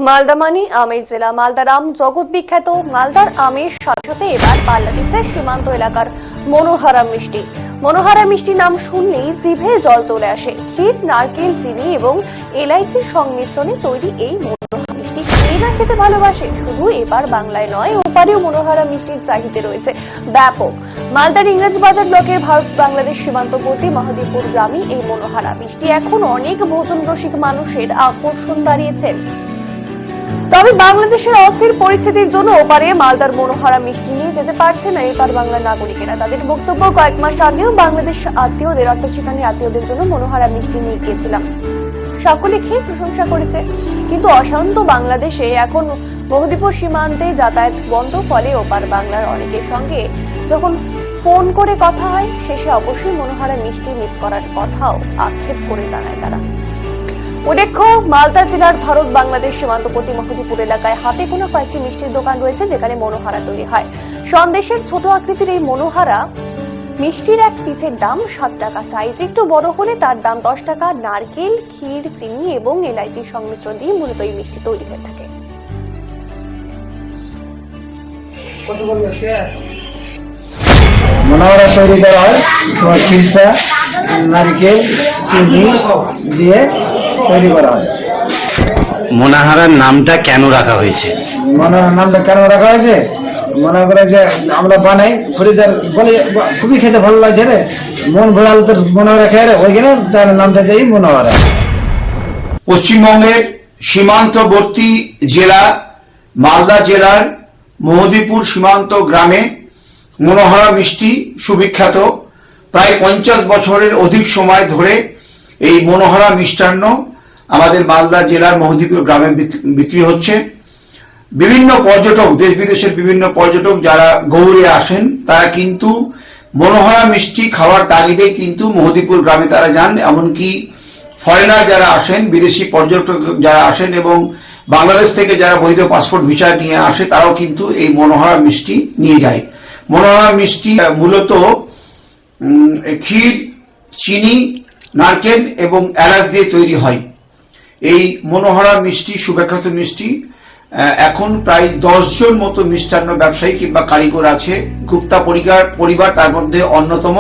মালদা মানি আমের জেলা। মালদার আম জগৎ বিখ্যাত। মালদার আমের সাথে সাথে এবার পাল্লা দিচ্ছে সীমান্ত এলাকার মনোহারা মিষ্টি। মনোহারা মিষ্টি নাম শুনলেই জিভে জল চলে আসে। ক্ষীর, নারকেল, চিনি এবং এলাইচির সংমিশ্রণে তৈরি এই মনোহারা মিষ্টি মেয়েরা খেতে ভালোবাসে। শুধু এবার বাংলায় নয়, ওপারেও মনোহারা মিষ্টির চাহিদা রয়েছে ব্যাপক। মালদার ইংরেজবাজার ব্লকের ভারত বাংলাদেশ সীমান্তবর্তী মহাদেবপুর গ্রামে এই মনোহারা মিষ্টি এখন অনেক ভোজন রসিক মানুষের আকর্ষণ বাড়িয়েছে। তবে বাংলাদেশের অস্থির পরিস্থিতির জন্য ওপারে মালদার মনোহারা মিষ্টি নিয়ে যেতে পারছে না এপার বাংলার নাগরিকেরা। তাদের বক্তব্য, কয়েক মাস আগেও বাংলাদেশ আত্মীয়দের অর্থাৎ সেখানে আত্মীয়দের জন্য মনোহারা মিষ্টি নিয়ে গিয়েছিলাম, সকলে খেয়ে প্রশংসা করেছে। কিন্তু অশান্ত বাংলাদেশে এখন মহদীপুর সীমান্তে যাতায়াত বন্ধ, ফলে ওপার বাংলার অনেকের সঙ্গে যখন ফোন করে কথা হয়, শেষে অবশ্যই মনোহারা মিষ্টি মিস করার কথাও আক্ষেপ করে জানায় তারা। উল্লেখ্য, মালদা জেলার ভারত বাংলাদেশ সীমান্তবর্তী মহদীপুর এলাকায় হাতে গোনা কয়েকটি মিষ্টির দোকান রয়েছে যেখানে মনোহারা তৈরি হয়। সন্দেশের ছোট আকৃতির এই মনোহারা মিষ্টির এক পিসের দাম 7 টাকা, সাইজ একটু বড় হলে তার দাম 10 টাকা। নারকেল, ক্ষীর, চিনি এবং এলাইচির সংমিশ্রণ দিয়ে মূলত এই মিষ্টি তৈরি হয়ে থাকে। মনোহারা তৈরি করা হয় তোমার খিরসা, নারকেল, চিনি দিয়ে তৈরি করা হয়। মনোহারার নামটা কেন রাখা হয়েছে? মনোহারার নামটা কেন রাখা হয়েছে, মনে করে যে আমরা বানাই খরিদার বলে খুবই খেতে ভালো লাগছে রে, মন ভরাল তোর মনোহারা খেয়ে রে, ওই জন্য তার নামটা দেই মনোহারা। পশ্চিমবঙ্গের সীমান্তবর্তী জেলা মালদা জেলার মহদীপুর সীমান্ত গ্রামে মনোহারা মিষ্টি সুবিখ্যাত। প্রায় 50 বছরের অধিক সময় ধরে এই মনোহারা মিষ্টান্ন আমাদের মালদা জেলার মহদীপুর গ্রামে বিক্রি হচ্ছে। বিভিন্ন পর্যটক, দেশ বিদেশের বিভিন্ন পর্যটক যারা গৌড়ে আসেন, তারা কিন্তু মনোহারা মিষ্টি খাওয়ার তাগিদেই কিন্তু মহদীপুর গ্রামে তারা যান। এমনকি ফরেনার যারা আসেন, বিদেশি পর্যটক যারা আসেন এবং বাংলাদেশ থেকে যারা বৈধ পাসপোর্ট ভিসা নিয়ে আসে, তারাও কিন্তু এই মনোহারা মিষ্টি নিয়ে যায়। মনোহারা মিষ্টি মূলত ক্ষীর, চিনি, নারকেল এবং এলাচ দিয়ে তৈরি হয়। এই মনোহারা মিষ্টি সুবিখ্যাত মিষ্টি। এখন প্রায় 10 জন মতো মিষ্টান্ন ব্যবসায়ী কিংবা কারিগর আছে। গুপ্তা পরিবার তার মধ্যে অন্যতম।